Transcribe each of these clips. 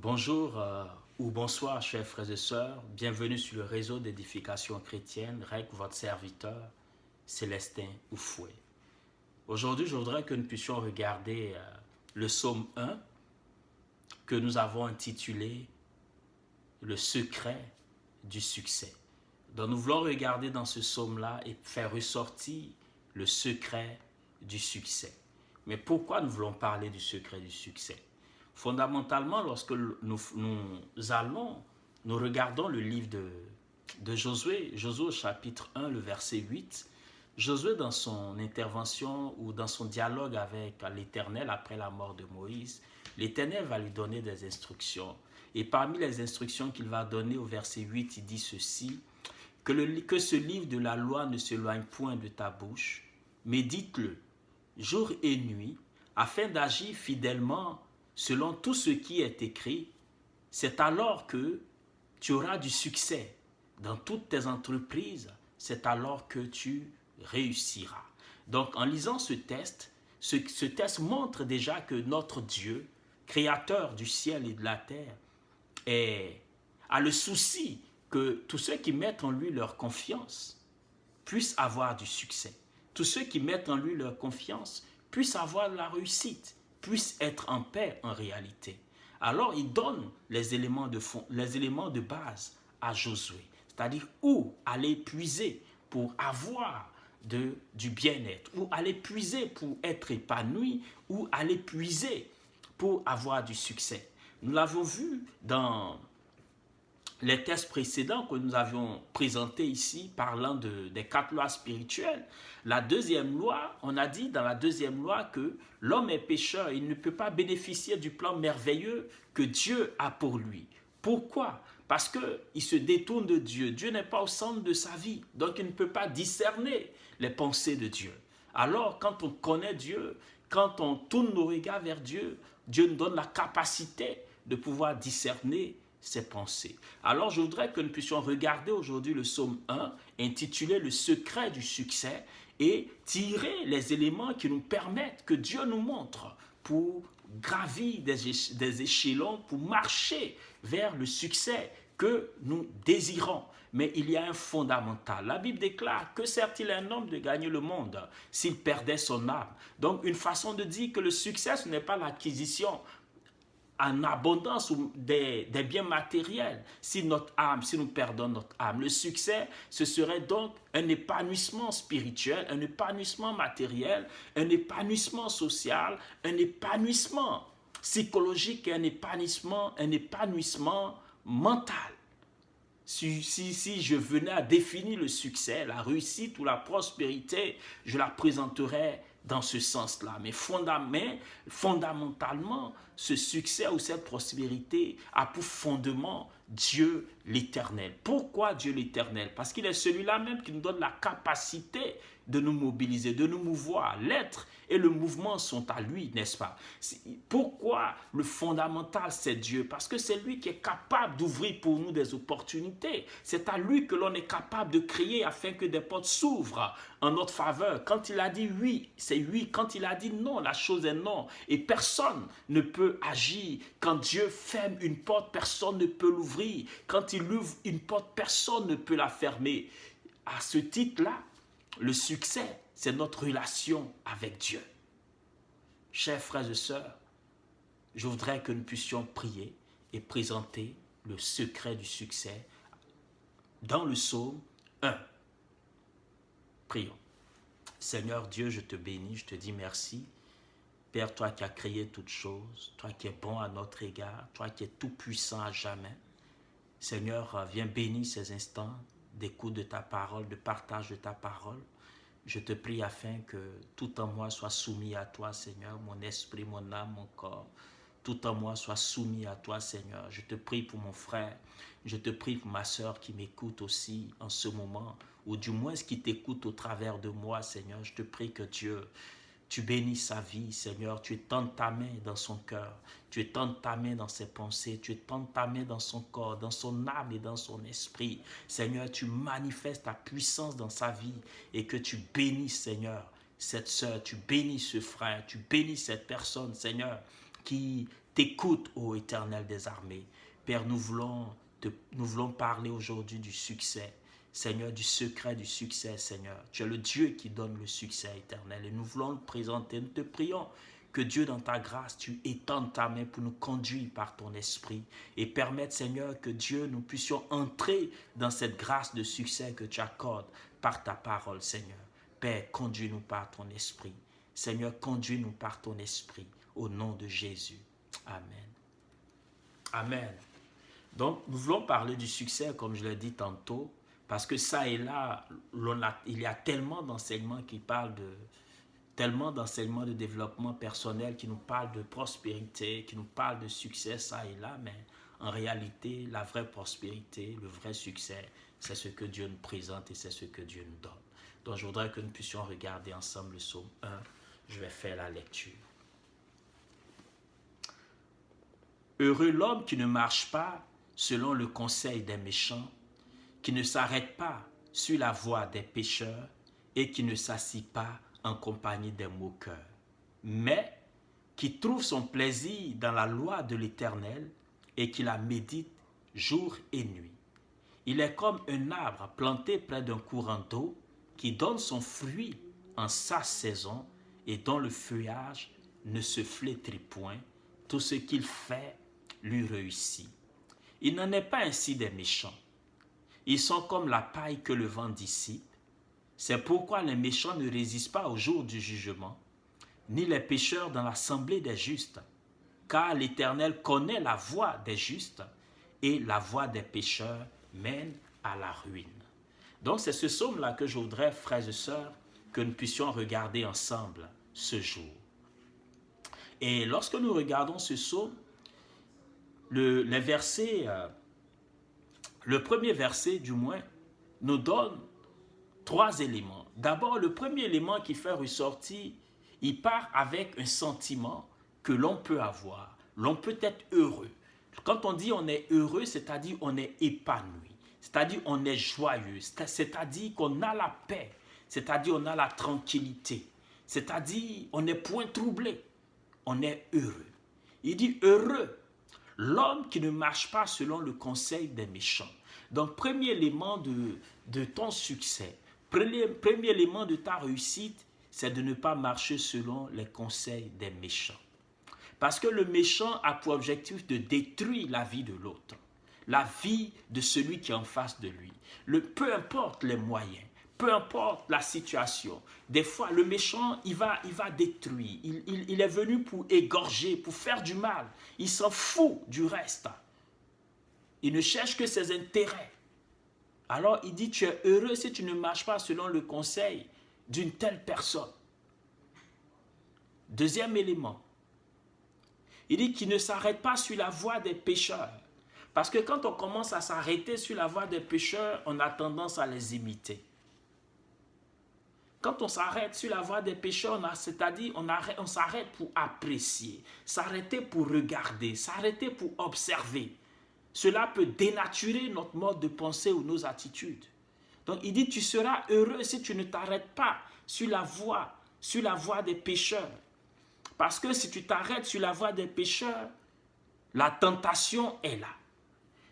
Bonjour ou bonsoir, chers frères et sœurs. Bienvenue sur le réseau d'édification chrétienne, REC, votre serviteur, Célestin Oufoué. Aujourd'hui, je voudrais que nous puissions regarder le psaume 1 que nous avons intitulé Le secret du succès. Donc, nous voulons regarder dans ce psaume-là et faire ressortir le secret du succès. Mais pourquoi nous voulons parler du secret du succès? Fondamentalement, lorsque nous regardons le livre de Josué, Josué au chapitre 1, le verset 8, Josué dans son intervention ou dans son dialogue avec l'Éternel après la mort de Moïse, l'Éternel va lui donner des instructions. Et parmi les instructions qu'il va donner au verset 8, il dit ceci, que ce livre de la loi ne s'éloigne point de ta bouche, médite-le jour et nuit, afin d'agir fidèlement selon tout ce qui est écrit. C'est alors que tu auras du succès dans toutes tes entreprises, c'est alors que tu réussiras. Donc en lisant ce texte montre déjà que notre Dieu, créateur du ciel et de la terre, a le souci que tous ceux qui mettent en lui leur confiance puissent avoir du succès. Tous ceux qui mettent en lui leur confiance puissent avoir la réussite, puissent être en paix en réalité. Alors il donne les éléments de base à Josué, c'est-à-dire où aller puiser pour avoir du bien-être, où aller puiser pour être épanoui, où aller puiser pour avoir du succès. Nous l'avons vu dans les tests précédents que nous avions présentés ici, parlant des 4 lois spirituelles. La deuxième loi, on a dit dans la deuxième loi que l'homme est pécheur, il ne peut pas bénéficier du plan merveilleux que Dieu a pour lui. Pourquoi? Parce qu'il se détourne de Dieu. Dieu n'est pas au centre de sa vie, donc il ne peut pas discerner les pensées de Dieu. Alors, quand on connaît Dieu, quand on tourne nos regards vers Dieu, Dieu nous donne la capacité de pouvoir discerner ses pensées. Alors, je voudrais que nous puissions regarder aujourd'hui le psaume 1, intitulé Le secret du succès, et tirer les éléments qui nous permettent, que Dieu nous montre, pour gravir des échelons, pour marcher vers le succès que nous désirons. Mais il y a un fondamental. La Bible déclare que sert-il un homme de gagner le monde s'il perdait son âme? Donc, une façon de dire que le succès, ce n'est pas l'acquisition en abondance des biens matériels si nous perdons notre âme. Le succès, ce serait donc un épanouissement spirituel, un épanouissement matériel, un épanouissement social, un épanouissement psychologique et un épanouissement mental. Si je venais à définir le succès, la réussite ou la prospérité, je la présenterais dans ce sens-là. Mais fondamentalement, ce succès ou cette prospérité a pour fondement Dieu l'Éternel. Pourquoi Dieu l'Éternel? Parce qu'il est celui-là même qui nous donne la capacité de nous mobiliser, de nous mouvoir. L'être et le mouvement sont à lui, n'est-ce pas? Pourquoi le fondamental, c'est Dieu? Parce que c'est lui qui est capable d'ouvrir pour nous des opportunités. C'est à lui que l'on est capable de créer afin que des portes s'ouvrent en notre faveur. Quand il a dit oui, c'est oui. Quand il a dit non, la chose est non. Et personne ne peut agir. Quand Dieu ferme une porte, personne ne peut l'ouvrir. Quand il ouvre une porte, personne ne peut la fermer. À ce titre-là, le succès, c'est notre relation avec Dieu. Chers frères et sœurs, je voudrais que nous puissions prier et présenter le secret du succès dans le psaume 1. Prions. Seigneur Dieu, je te bénis, je te dis merci. Père, toi qui as créé toutes choses, toi qui es bon à notre égard, toi qui es tout puissant à jamais. Seigneur, viens bénir ces instants d'écoute de ta parole, de partage de ta parole. Je te prie afin que tout en moi soit soumis à toi, Seigneur, mon esprit, mon âme, mon corps. Tout en moi soit soumis à toi, Seigneur. Je te prie pour mon frère, je te prie pour ma sœur qui m'écoute aussi en ce moment, ou du moins qui t'écoute au travers de moi, Seigneur. Je te prie que Dieu, tu bénis sa vie, Seigneur. Tu étends ta main dans son cœur. Tu étends ta main dans ses pensées. Tu étends ta main dans son corps, dans son âme et dans son esprit. Seigneur, tu manifestes ta puissance dans sa vie et que tu bénis, Seigneur, cette sœur. Tu bénis ce frère. Tu bénis cette personne, Seigneur, qui t'écoute, ô Éternel des armées. Père, nous voulons parler aujourd'hui du succès. Seigneur, du secret du succès, Seigneur. Tu es le Dieu qui donne le succès éternel. Et nous voulons le présenter. Nous te prions que Dieu, dans ta grâce, tu étendes ta main pour nous conduire par ton esprit. Et permettre, Seigneur, que Dieu, nous puissions entrer dans cette grâce de succès que tu accordes par ta parole, Seigneur. Père, conduis-nous par ton esprit. Seigneur, conduis-nous par ton esprit. Au nom de Jésus. Amen. Amen. Donc, nous voulons parler du succès, comme je l'ai dit tantôt, parce que ça et là, il y a tellement d'enseignements qui parlent tellement d'enseignements de développement personnel qui nous parlent de prospérité, qui nous parlent de succès, ça et là, mais en réalité, la vraie prospérité, le vrai succès, c'est ce que Dieu nous présente et c'est ce que Dieu nous donne. Donc, je voudrais que nous puissions regarder ensemble le psaume 1. Je vais faire la lecture. Heureux l'homme qui ne marche pas selon le conseil des méchants, qui ne s'arrête pas sur la voie des pécheurs et qui ne s'assit pas en compagnie des moqueurs, mais qui trouve son plaisir dans la loi de l'Éternel et qui la médite jour et nuit. Il est comme un arbre planté près d'un courant d'eau qui donne son fruit en sa saison et dont le feuillage ne se flétrit point. Tout ce qu'il fait lui réussit. Il n'en est pas ainsi des méchants. Ils sont comme la paille que le vent dissipe. C'est pourquoi les méchants ne résistent pas au jour du jugement, ni les pécheurs dans l'assemblée des justes. Car l'Éternel connaît la voie des justes, et la voie des pécheurs mène à la ruine. Donc c'est ce psaume-là que je voudrais, frères et sœurs, que nous puissions regarder ensemble ce jour. Et lorsque nous regardons ce psaume, le premier verset du moins nous donne 3 éléments. D'abord, le premier élément qui fait ressortir, il part avec un sentiment que l'on peut avoir. L'on peut être heureux. Quand on dit on est heureux, c'est-à-dire on est épanoui. C'est-à-dire on est joyeux. C'est-à-dire qu'on a la paix. C'est-à-dire on a la tranquillité. C'est-à-dire on n'est point troublé. On est heureux. Il dit heureux l'homme qui ne marche pas selon le conseil des méchants. Donc, premier élément de ton succès, premier élément de ta réussite, c'est de ne pas marcher selon les conseils des méchants. Parce que le méchant a pour objectif de détruire la vie de l'autre, la vie de celui qui est en face de lui. Peu importe les moyens, peu importe la situation. Des fois, le méchant, il va détruire. Il est venu pour égorger, pour faire du mal. Il s'en fout du reste. Il ne cherche que ses intérêts. Alors, il dit, tu es heureux si tu ne marches pas selon le conseil d'une telle personne. Deuxième élément. Il dit qu'il ne s'arrête pas sur la voie des pécheurs. Parce que quand on commence à s'arrêter sur la voie des pécheurs, on a tendance à les imiter. Quand on s'arrête sur la voie des pécheurs, c'est-à-dire on s'arrête pour apprécier, s'arrêter pour regarder, s'arrêter pour observer. Cela peut dénaturer notre mode de pensée ou nos attitudes. Donc il dit, tu seras heureux si tu ne t'arrêtes pas sur la voie des pécheurs. Parce que si tu t'arrêtes sur la voie des pécheurs, la tentation est là.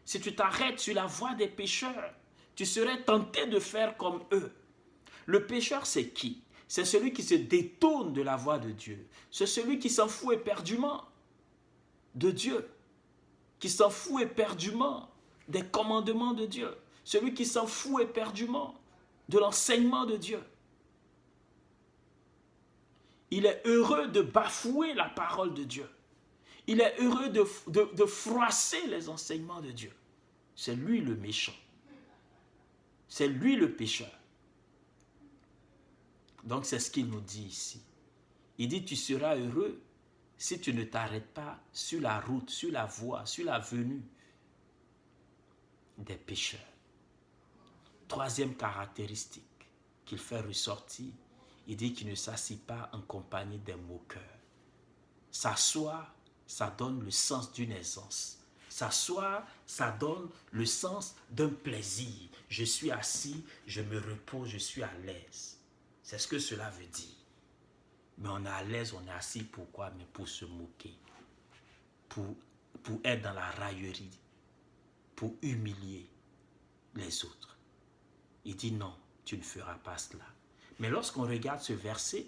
Si tu t'arrêtes sur la voie des pécheurs, tu serais tenté de faire comme eux. Le pécheur, c'est qui? C'est celui qui se détourne de la voie de Dieu. C'est celui qui s'en fout éperdument de Dieu. Qui s'en fout éperdument des commandements de Dieu. Celui qui s'en fout éperdument de l'enseignement de Dieu. Il est heureux de bafouer la parole de Dieu. Il est heureux de froisser les enseignements de Dieu. C'est lui le méchant. C'est lui le pécheur. Donc c'est ce qu'il nous dit ici. Il dit, tu seras heureux si tu ne t'arrêtes pas sur la route, sur la voie, sur la venue des pécheurs. Troisième caractéristique qu'il fait ressortir, il dit qu'il ne s'assit pas en compagnie des moqueurs. S'asseoir, ça donne le sens d'une aisance. S'asseoir, ça donne le sens d'un plaisir. Je suis assis, je me repose, je suis à l'aise. C'est ce que cela veut dire. Mais on est à l'aise, on est assis, pourquoi? Mais pour se moquer. pour, pour être dans la raillerie, pour humilier les autres. Il dit non, tu ne feras pas cela. Mais lorsqu'on regarde ce verset,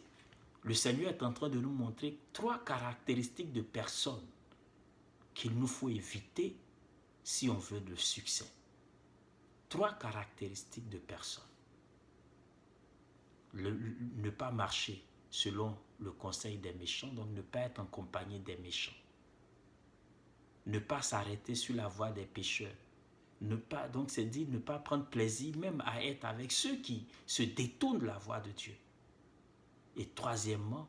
le Seigneur est en train de nous montrer 3 caractéristiques de personnes qu'il nous faut éviter si on veut le succès. 3 caractéristiques de personnes. Ne pas marcher selon le conseil des méchants, donc ne pas être en compagnie des méchants. Ne pas s'arrêter sur la voie des pécheurs. Donc c'est dit ne pas prendre plaisir même à être avec ceux qui se détournent de la voie de Dieu. Et troisièmement,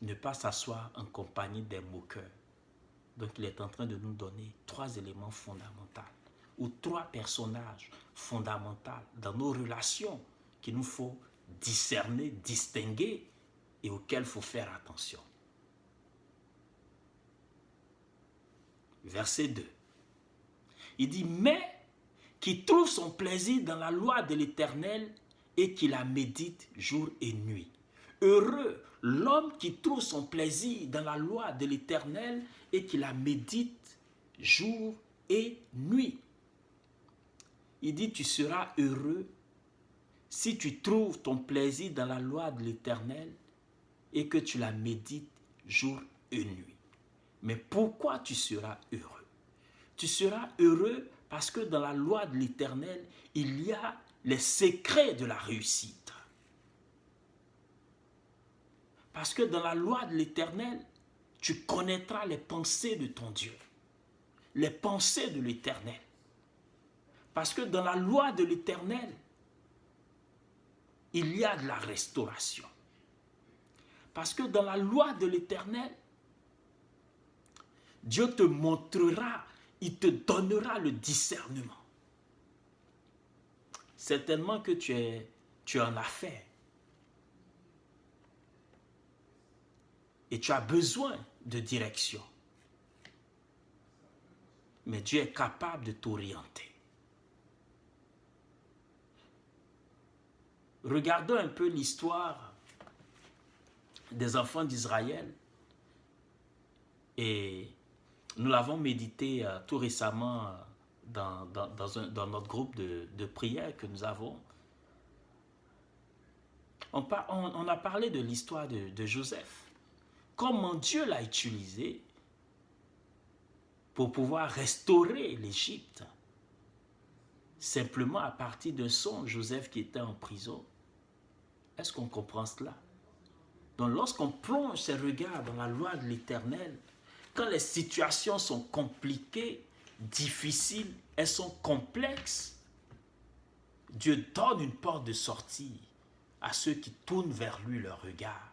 ne pas s'asseoir en compagnie des moqueurs. Donc il est en train de nous donner 3 éléments fondamentaux ou 3 personnages fondamentaux dans nos relations qu'il nous faut discerner, distinguer et auxquels il faut faire attention. Verset 2. Il dit, mais qui trouve son plaisir dans la loi de l'Éternel et qui la médite jour et nuit. Heureux l'homme qui trouve son plaisir dans la loi de l'Éternel et qui la médite jour et nuit. Il dit, tu seras heureux si tu trouves ton plaisir dans la loi de l'Éternel et que tu la médites jour et nuit. Mais pourquoi tu seras heureux? Tu seras heureux parce que dans la loi de l'Éternel, il y a les secrets de la réussite. Parce que dans la loi de l'Éternel, tu connaîtras les pensées de ton Dieu, les pensées de l'Éternel. Parce que dans la loi de l'Éternel, il y a de la restauration. Parce que dans la loi de l'Éternel, Dieu te montrera, il te donnera le discernement. Certainement que tu es en affaires. Et tu as besoin de direction. Mais Dieu est capable de t'orienter. Regardons un peu l'histoire des enfants d'Israël. Et nous l'avons médité tout récemment dans notre groupe de prière que nous avons. On a parlé de l'histoire de Joseph. Comment Dieu l'a utilisé pour pouvoir restaurer l'Égypte. Simplement à partir d'un songe, Joseph qui était en prison. Est-ce qu'on comprend cela? Donc lorsqu'on plonge ses regards dans la loi de l'Éternel, quand les situations sont compliquées, difficiles, elles sont complexes, Dieu donne une porte de sortie à ceux qui tournent vers lui leur regard.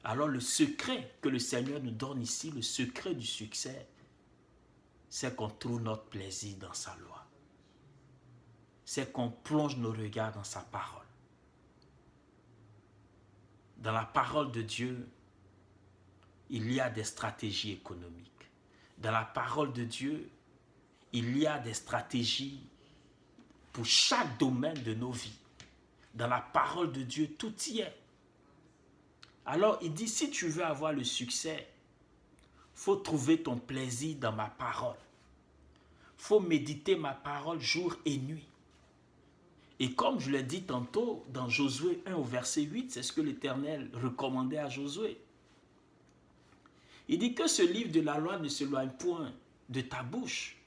Alors le secret que le Seigneur nous donne ici, le secret du succès, c'est qu'on trouve notre plaisir dans sa loi. C'est qu'on plonge nos regards dans sa parole. Dans la parole de Dieu, il y a des stratégies économiques. Dans la parole de Dieu, il y a des stratégies pour chaque domaine de nos vies. Dans la parole de Dieu, tout y est. Alors, il dit, si tu veux avoir le succès, il faut trouver ton plaisir dans ma parole. Il faut méditer ma parole jour et nuit. Et comme je l'ai dit tantôt, dans Josué 1 au verset 8, c'est ce que l'Éternel recommandait à Josué. Il dit que ce livre de la loi ne s'éloigne point de ta bouche.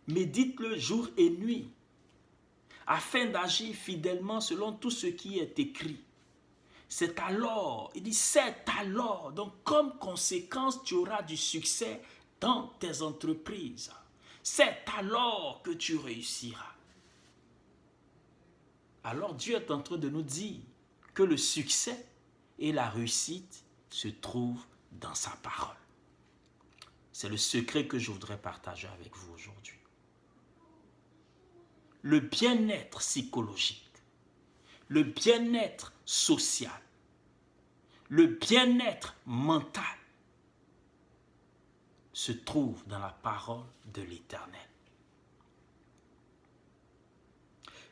Médite-le jour et nuit, afin d'agir fidèlement selon tout ce qui est écrit. C'est alors, il dit c'est alors, donc comme conséquence, tu auras du succès dans tes entreprises. C'est alors que tu réussiras. Alors Dieu est en train de nous dire que le succès et la réussite se trouvent dans sa parole. C'est le secret que je voudrais partager avec vous aujourd'hui. Le bien-être psychologique, le bien-être social, le bien-être mental se trouve dans la parole de l'Éternel.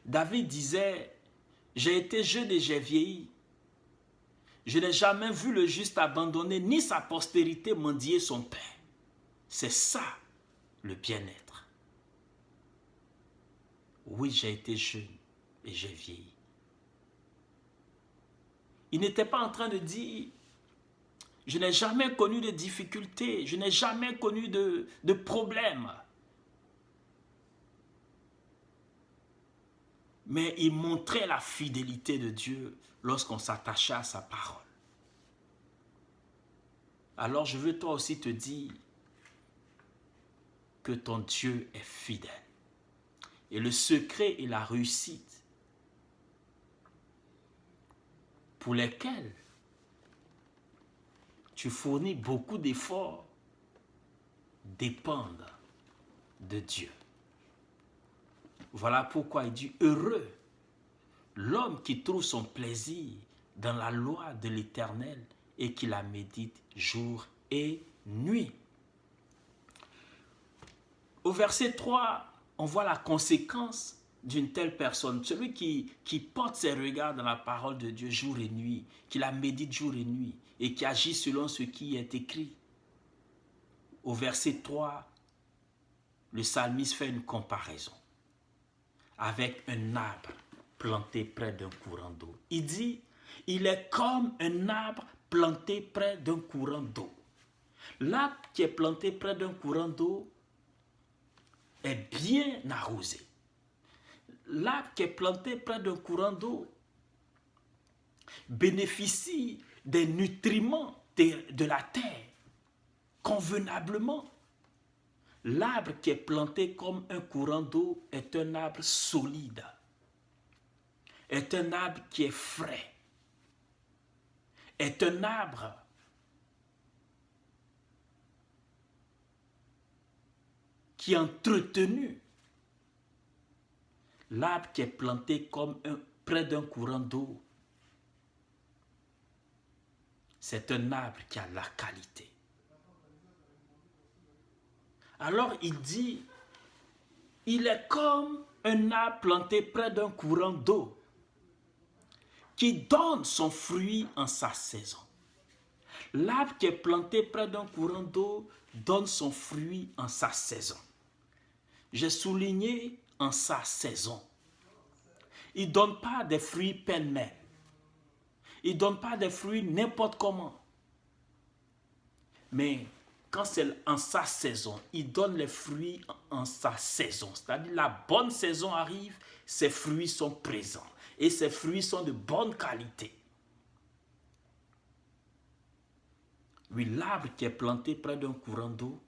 David disait, j'ai été jeune et j'ai vieilli, Je n'ai jamais vu le juste abandonné, ni sa postérité mendier son pain. C'est ça, le bien-être. Oui, j'ai été jeune et j'ai vieilli. Il n'était pas en train de dire, je n'ai jamais connu de difficultés, je n'ai jamais connu de problèmes. Mais il montrait la fidélité de Dieu lorsqu'on s'attachait à sa parole. Alors je veux toi aussi te dire que ton Dieu est fidèle. Et le secret et la réussite pour lesquels tu fournis beaucoup d'efforts dépendent de Dieu. Voilà pourquoi il dit heureux l'homme qui trouve son plaisir dans la loi de l'Éternel et qui la médite jour et nuit. Au verset 3, on voit la conséquence d'une telle personne. Celui qui porte ses regards dans la parole de Dieu jour et nuit, qui la médite jour et nuit et qui agit selon ce qui est écrit. Au verset 3, le psalmiste fait une comparaison avec un arbre planté près d'un courant d'eau. Il dit, il est comme un arbre planté près d'un courant d'eau. L'arbre qui est planté près d'un courant d'eau est bien arrosé. L'arbre qui est planté près d'un courant d'eau bénéficie des nutriments de la terre convenablement. L'arbre qui est planté comme un courant d'eau est un arbre solide, est un arbre qui est frais, est un arbre qui est entretenu. L'arbre qui est planté comme près d'un courant d'eau, c'est un arbre qui a la qualité. Alors il dit, il est comme un arbre planté près d'un courant d'eau qui donne son fruit en sa saison. L'arbre qui est planté près d'un courant d'eau donne son fruit en sa saison. J'ai souligné en sa saison. Il ne donne pas des fruits pêle-mêle. Il ne donne pas des fruits n'importe comment. Mais quand c'est en sa saison, il donne les fruits en sa saison. C'est-à-dire la bonne saison arrive, ses fruits sont présents. Et ses fruits sont de bonne qualité. Oui, l'arbre qui est planté près d'un courant d'eau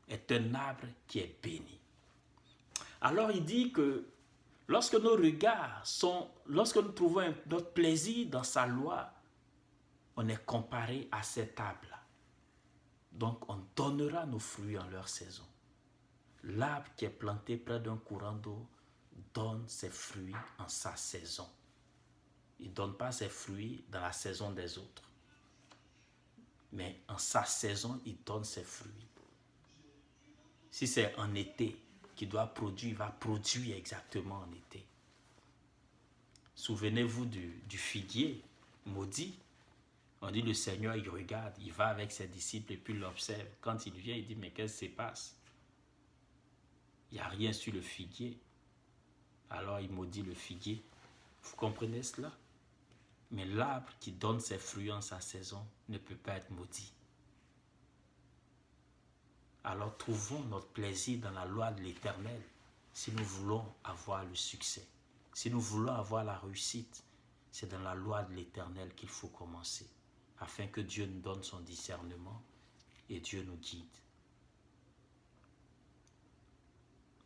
est un arbre qui est béni. Alors il dit que lorsque nos regards lorsque nous trouvons notre plaisir dans sa loi, on est comparé à cet arbre-là. Donc on donnera nos fruits en leur saison. L'arbre qui est planté près d'un courant d'eau donne ses fruits en sa saison. Il ne donne pas ses fruits dans la saison des autres. Mais en sa saison, il donne ses fruits. Si c'est en été qu'il doit produire, il va produire exactement en été. Souvenez-vous du figuier maudit. On dit le Seigneur, il regarde, il va avec ses disciples et puis il l'observe. Quand il vient, il dit, mais qu'est-ce qui se passe? Il n'y a rien sur le figuier. Alors il maudit le figuier. Vous comprenez cela? Mais l'arbre qui donne ses fruits en sa saison ne peut pas être maudit. Alors trouvons notre plaisir dans la loi de l'Éternel si nous voulons avoir le succès. Si nous voulons avoir la réussite, c'est dans la loi de l'Éternel qu'il faut commencer, afin que Dieu nous donne son discernement et Dieu nous guide.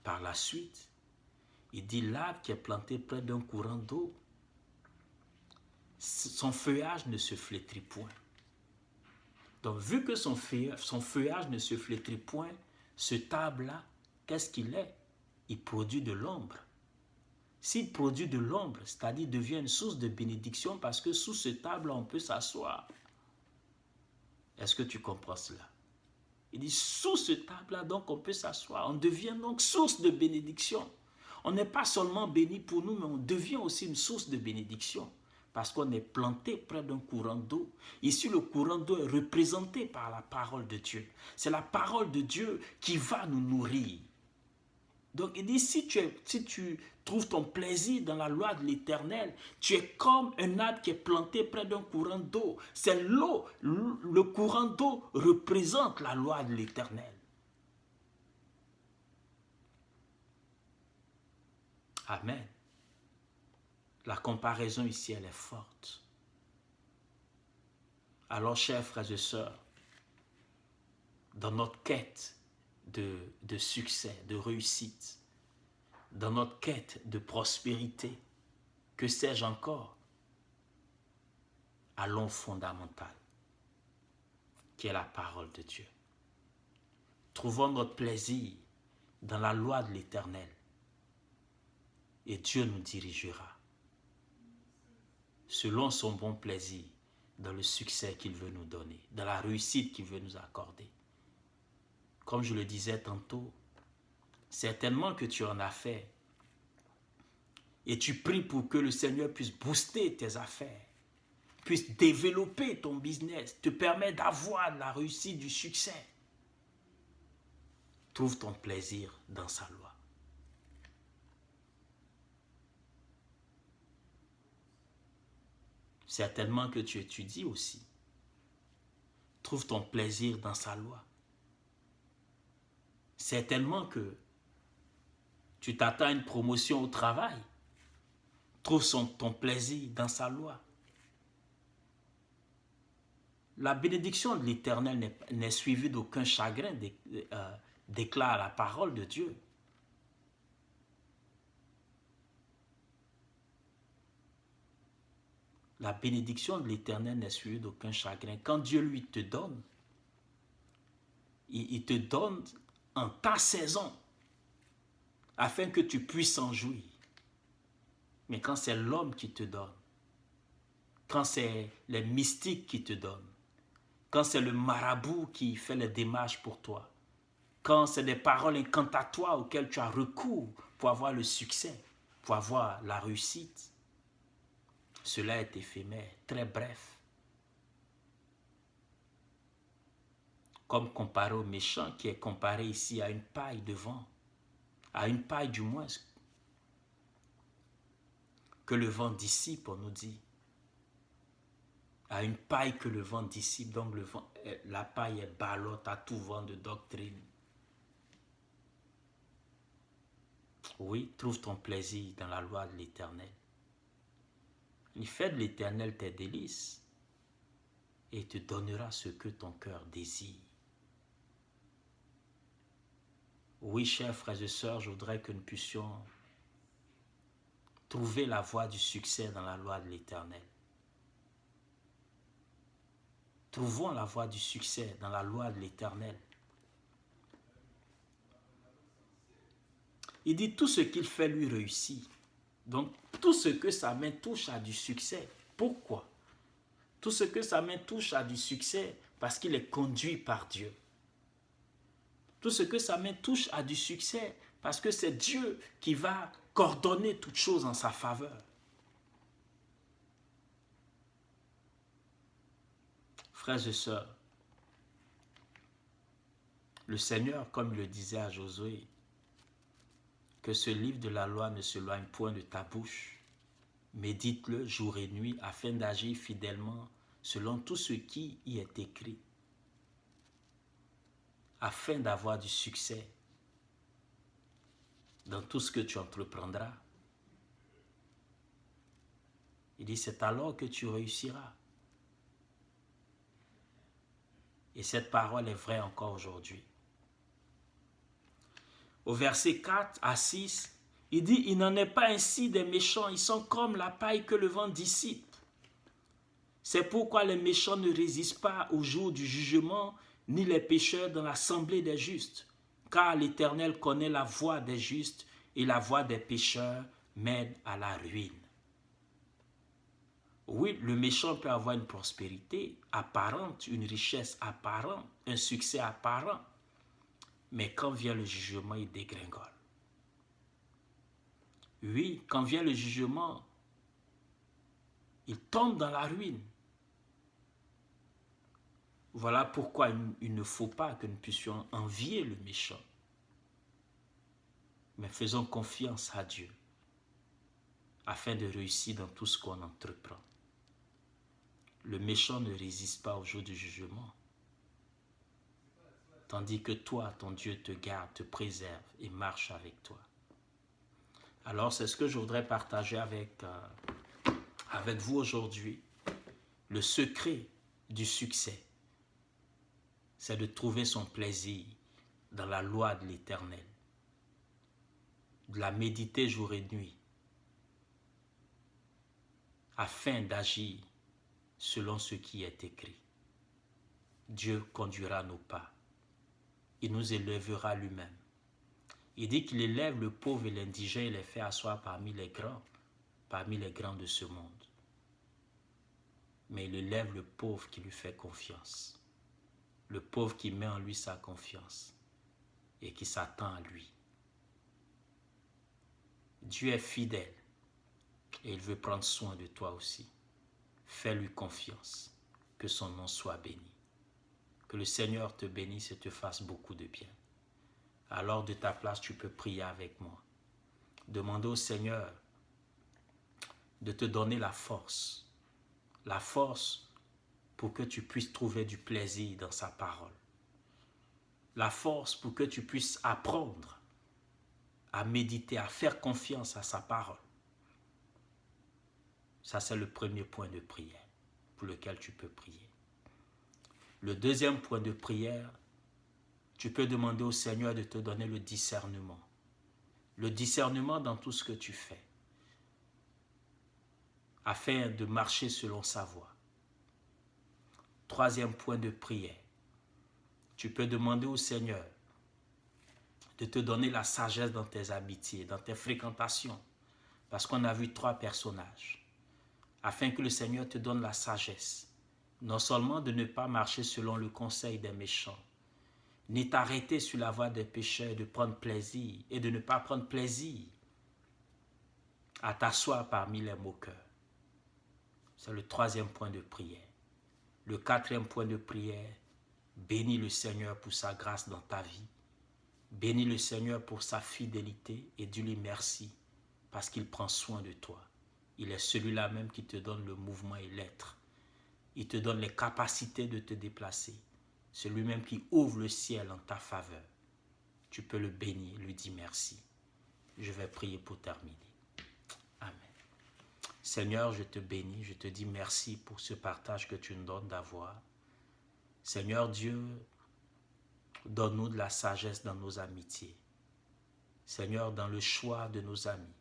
Par la suite, il dit l'arbre qui est planté près d'un courant d'eau, son feuillage ne se flétrit point. Donc, vu que son feuillage ne se flétrit point, ce arbre-là, qu'est-ce qu'il est? Il produit de l'ombre. S'il produit de l'ombre, c'est-à-dire devient une source de bénédiction parce que sous ce arbre-là, on peut s'asseoir. Est-ce que tu comprends cela? Il dit, sous ce arbre-là, donc, on peut s'asseoir. On devient donc source de bénédiction. On n'est pas seulement béni pour nous, mais on devient aussi une source de bénédiction. parce qu'on est planté près d'un courant d'eau. Ici, le courant d'eau est représenté par la parole de Dieu. C'est la parole de Dieu qui va nous nourrir. Donc, il dit, si tu trouves ton plaisir dans la loi de l'Éternel, tu es comme un arbre qui est planté près d'un courant d'eau. C'est l'eau, le courant d'eau représente la loi de l'Éternel. Amen. La comparaison ici, elle est forte. Alors, chers frères et sœurs, dans notre quête de succès, de réussite, dans notre quête de prospérité, que sais-je encore? Allons fondamental, qui est la parole de Dieu. Trouvons notre plaisir dans la loi de l'Éternel et Dieu nous dirigera selon son bon plaisir dans le succès qu'il veut nous donner, dans la réussite qu'il veut nous accorder. Comme je le disais tantôt, certainement que tu en as fait et tu pries pour que le Seigneur puisse booster tes affaires, puisse développer ton business, te permettre d'avoir de la réussite, du succès. Trouve ton plaisir dans sa loi. Certainement que tu étudies aussi. Trouve ton plaisir dans sa loi. Certainement que tu t'attends à une promotion au travail. Trouve ton plaisir dans sa loi. La bénédiction de l'Éternel n'est suivie d'aucun chagrin, déclare la parole de Dieu. La bénédiction de l'Éternel n'est suivie d'aucun chagrin. Quand Dieu lui te donne, il te donne en ta saison, afin que tu puisses en jouir. Mais quand c'est l'homme qui te donne, quand c'est les mystiques qui te donnent, quand c'est le marabout qui fait les démarches pour toi, quand c'est des paroles incantatoires auxquelles tu as recours pour avoir le succès, pour avoir la réussite, cela est éphémère, très bref. Comme comparé au méchant qui est comparé ici à une paille de vent, à une paille du moins, que le vent dissipe, on nous dit. À une paille que le vent dissipe, donc la paille est ballotte à tout vent de doctrine. Oui, trouve ton plaisir dans la loi de l'Éternel. Il fait de l'Éternel tes délices et il te donnera ce que ton cœur désire. Oui, chers frères et sœurs, je voudrais que nous puissions trouver la voie du succès dans la loi de l'Éternel. Trouvons la voie du succès dans la loi de l'Éternel. Il dit tout ce qu'il fait lui réussit. Donc tout ce que sa main touche a du succès. Pourquoi? Tout ce que sa main touche a du succès parce qu'il est conduit par Dieu. Tout ce que sa main touche a du succès parce que c'est Dieu qui va coordonner toutes choses en sa faveur. Frères et sœurs, le Seigneur, comme il le disait à Josué, que ce livre de la loi ne s'éloigne point de ta bouche. Médite-le jour et nuit afin d'agir fidèlement selon tout ce qui y est écrit, afin d'avoir du succès dans tout ce que tu entreprendras. Il dit, c'est alors que tu réussiras. Et cette parole est vraie encore aujourd'hui. Au verset 4 à 6, il dit, il n'en est pas ainsi des méchants, ils sont comme la paille que le vent dissipe. C'est pourquoi les méchants ne résistent pas au jour du jugement, ni les pécheurs dans l'assemblée des justes. Car l'Éternel connaît la voie des justes et la voie des pécheurs mène à la ruine. Oui, le méchant peut avoir une prospérité apparente, une richesse apparente, un succès apparent. Mais quand vient le jugement, il dégringole. Oui, quand vient le jugement, il tombe dans la ruine. Voilà pourquoi il ne faut pas que nous puissions envier le méchant. Mais faisons confiance à Dieu afin de réussir dans tout ce qu'on entreprend. Le méchant ne résiste pas au jour du jugement. Tandis que toi, ton Dieu te garde, te préserve et marche avec toi. Alors, c'est ce que je voudrais partager avec vous aujourd'hui. Le secret du succès, c'est de trouver son plaisir dans la loi de l'Éternel, de la méditer jour et nuit, afin d'agir selon ce qui est écrit. Dieu conduira nos pas. Il nous élèvera lui-même. Il dit qu'il élève le pauvre et l'indigent et les fait asseoir parmi les grands de ce monde. Mais il élève le pauvre qui lui fait confiance. Le pauvre qui met en lui sa confiance et qui s'attend à lui. Dieu est fidèle et il veut prendre soin de toi aussi. Fais-lui confiance. Que son nom soit béni. Que le Seigneur te bénisse et te fasse beaucoup de bien. Alors de ta place, tu peux prier avec moi. Demandez au Seigneur de te donner la force pour que tu puisses trouver du plaisir dans sa parole. La force pour que tu puisses apprendre à méditer, à faire confiance à sa parole. Ça, c'est le premier point de prière pour lequel tu peux prier. Le deuxième point de prière, tu peux demander au Seigneur de te donner le discernement. Le discernement dans tout ce que tu fais, afin de marcher selon sa voie. Troisième point de prière, tu peux demander au Seigneur de te donner la sagesse dans tes amitiés, dans tes fréquentations, parce qu'on a vu 3 personnages, afin que le Seigneur te donne la sagesse, non seulement de ne pas marcher selon le conseil des méchants, ni t'arrêter sur la voie des pécheurs, de prendre plaisir et de ne pas prendre plaisir à t'asseoir parmi les moqueurs. C'est le 3e point de prière. Le 4e point de prière, bénis le Seigneur pour sa grâce dans ta vie. Bénis le Seigneur pour sa fidélité et dis-lui merci parce qu'il prend soin de toi. Il est celui-là même qui te donne le mouvement et l'être. Il te donne les capacités de te déplacer. C'est lui-même qui ouvre le ciel en ta faveur. Tu peux le bénir, lui dire merci. Je vais prier pour terminer. Amen. Seigneur, je te bénis, je te dis merci pour ce partage que tu nous donnes d'avoir. Seigneur Dieu, donne-nous de la sagesse dans nos amitiés. Seigneur, dans le choix de nos amis.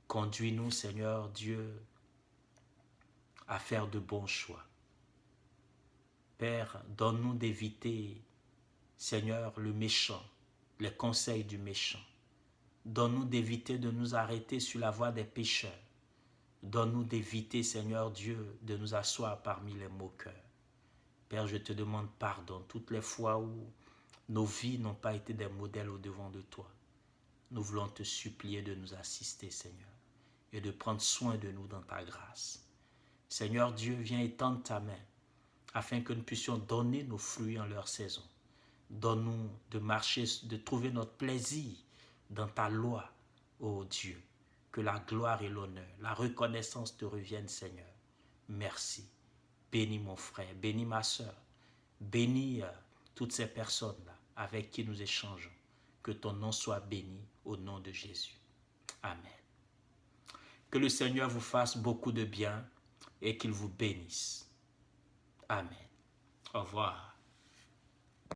Conduis-nous, Seigneur Dieu, à faire de bons choix. Père, donne-nous d'éviter, Seigneur, le méchant, les conseils du méchant. Donne-nous d'éviter de nous arrêter sur la voie des pécheurs. Donne-nous d'éviter, Seigneur Dieu, de nous asseoir parmi les moqueurs. Père, je te demande pardon toutes les fois où nos vies n'ont pas été des modèles au-devant de toi. Nous voulons te supplier de nous assister, Seigneur, et de prendre soin de nous dans ta grâce. Seigneur Dieu, viens étendre ta main afin que nous puissions donner nos fruits en leur saison. Donne-nous de marcher, de trouver notre plaisir dans ta loi, ô Dieu. Que la gloire et l'honneur, la reconnaissance te reviennent, Seigneur. Merci. Bénis mon frère, bénis ma soeur, bénis toutes ces personnes-là avec qui nous échangeons. Que ton nom soit béni au nom de Jésus. Amen. Que le Seigneur vous fasse beaucoup de bien et qu'il vous bénisse. Amen. Au revoir.